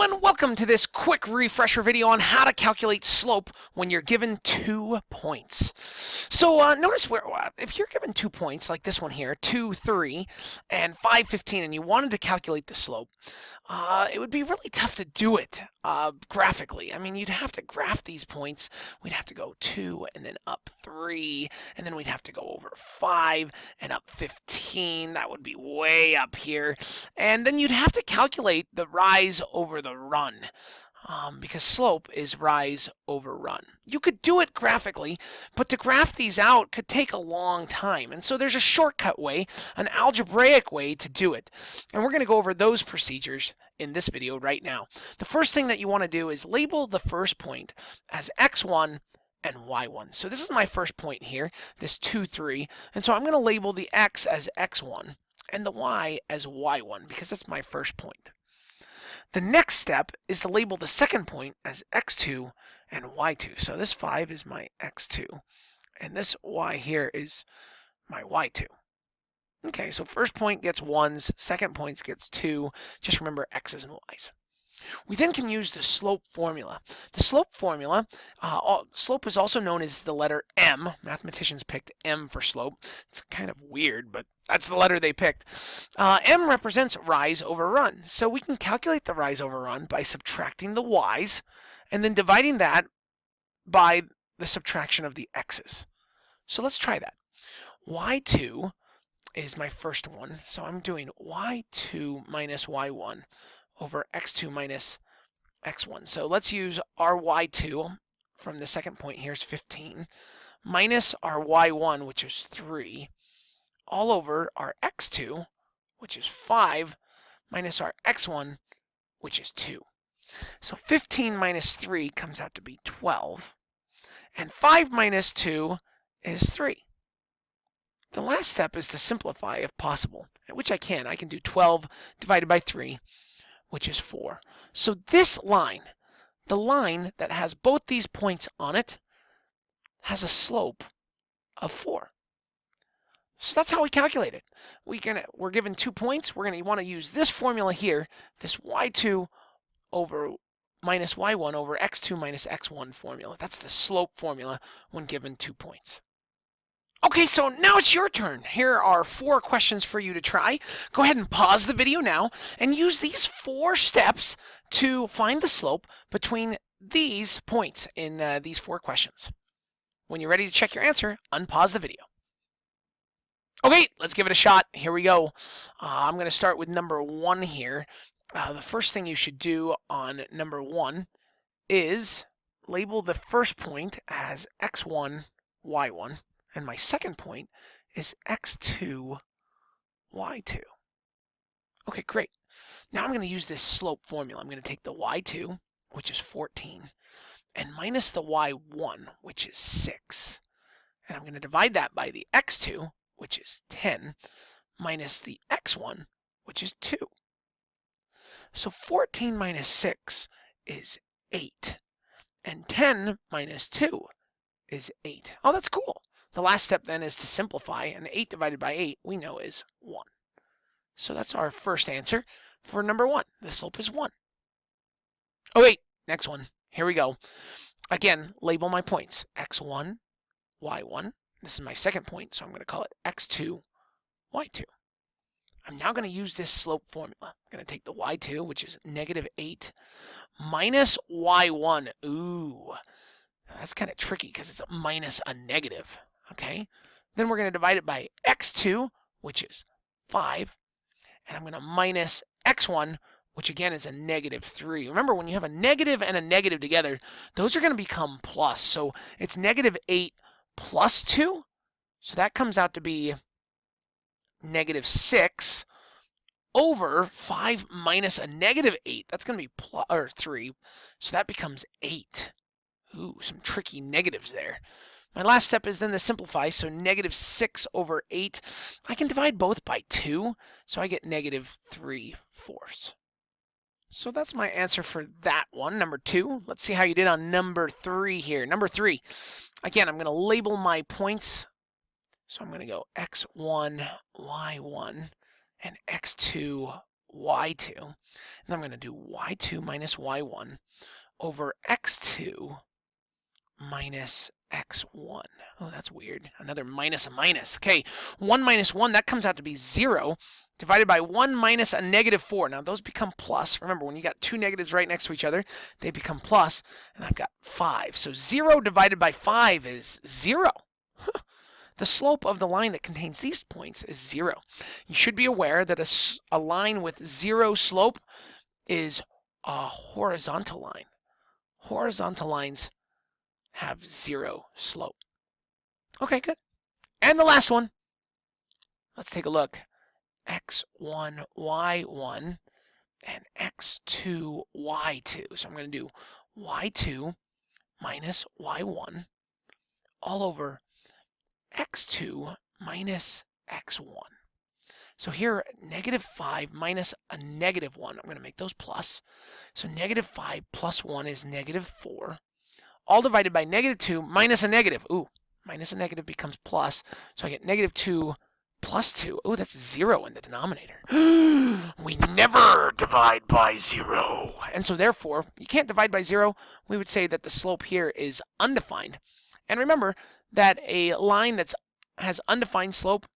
everyone, welcome to this quick refresher video on how to calculate slope when you're given 2 points. So notice where if you're given 2 points like this one here, 2, 3, and 5, 15, and you wanted to calculate the slope, it would be really tough to do it graphically. I mean, you'd have to graph these points. We'd have to go 2 and then up 3, and then we'd have to go over 5 and up 15. That would be way up here. And then you'd have to calculate the rise over the run. Because slope is rise over run. You could do it graphically, but to graph these out could take a long time. And so there's a shortcut way, an algebraic way to do it. And we're going to go over those procedures in this video right now. The first thing that you want to do is label the first point as x1 and y1. So this is my first point here, this 2, 3. And so I'm going to label the x as x1 and the y as y1 because that's my first point. The next step is to label the second point as x2 and y2. So this 5 is my x2, and this y here is my y2. Okay, so first point gets 1s, second point gets 2. Just remember x's and y's. We then can use the slope formula. The slope formula, slope is also known as the letter m. Mathematicians picked m for slope. It's kind of weird, but that's the letter they picked. M represents rise over run. So we can calculate the rise over run by subtracting the y's and then dividing that by the subtraction of the x's. So let's try that. y2 is my first one. So I'm doing y2 minus y1 over x2 minus x1. So let's use our y2 from the second point here is 15 minus our y1, which is 3, all over our x2, which is 5, minus our x1, which is 2. So 15 minus 3 comes out to be 12, and 5 minus 2 is 3. The last step is to simplify if possible, which I can. I can do 12 divided by 3, which is 4. So this line, the line that has both these points on it, has a slope of 4. So that's how we calculate it. We're given 2 points. We're going to want to use this formula here, this y2 over minus y1 over x2 minus x1 formula. That's the slope formula when given 2 points. Okay, so now it's your turn. Here are 4 questions for you to try. Go ahead and pause the video now and use these 4 steps to find the slope between these points in these 4 questions. When you're ready to check your answer, unpause the video. Okay, let's give it a shot. Here we go. I'm going to start with number 1 here. The first thing you should do on number 1 is label the first point as x1, y1. And my second point is x2, y2. Okay, great. Now I'm going to use this slope formula. I'm going to take the y2, which is 14, and minus the y1, which is 6. And I'm going to divide that by the x2, which is 10, minus the x1, which is 2. So 14 minus 6 is 8, and 10 minus 2 is 8. Oh, that's cool. The last step then is to simplify, and 8 divided by 8 we know is 1. So that's our first answer for number 1. The slope is 1. Oh wait, next one. Here we go. Again, label my points. x1, y1. This is my second point, so I'm going to call it x2, y2. I'm now going to use this slope formula. I'm going to take the y2, which is negative 8, minus y1. Ooh, that's kind of tricky because it's a minus a negative. Okay, then we're going to divide it by x2, which is 5, and I'm going to minus x1, which again is a negative 3. Remember, when you have a negative and a negative together, those are going to become plus. So it's negative 8 plus 2, so that comes out to be negative 6 over 5 minus a negative 8. That's going to be plus, or 3, so that becomes 8. Ooh, some tricky negatives there. My last step is then to simplify, so negative 6 over 8. I can divide both by 2, so I get negative 3/4. So that's my answer for that one, number 2. Let's see how you did on number 3 here. Number 3, again, I'm going to label my points. So I'm going to go x1, y1, and x2, y2. And I'm going to do y2 minus y1 over x2 minus x1. Oh, that's weird. Another minus a minus. Okay, 1 minus 1, that comes out to be 0, divided by 1 minus a negative 4. Now, those become plus. Remember, when you got two negatives right next to each other, they become plus, and I've got 5. So 0 divided by 5 is 0. The slope of the line that contains these points is 0. You should be aware that a line with 0 slope is a horizontal line. Horizontal lines have 0 slope. Okay, good. And the last one, let's take a look. x1, y1, and x2, y2. So I'm going to do y2 minus y1 all over x2 minus x1. So here, negative 5 minus a negative 1. I'm going to make those plus. So negative 5 plus 1 is negative 4. All divided by negative 2 minus a negative. Ooh, minus a negative becomes plus. So I get negative 2 plus 2. Oh, that's 0 in the denominator. We never divide by 0. And so therefore, you can't divide by 0. We would say that the slope here is undefined. And remember that a line that has undefined slope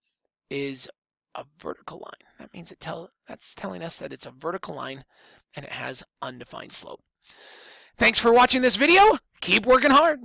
is a vertical line. That means that's telling us that it's a vertical line and it has undefined slope. Thanks for watching this video. Keep working hard.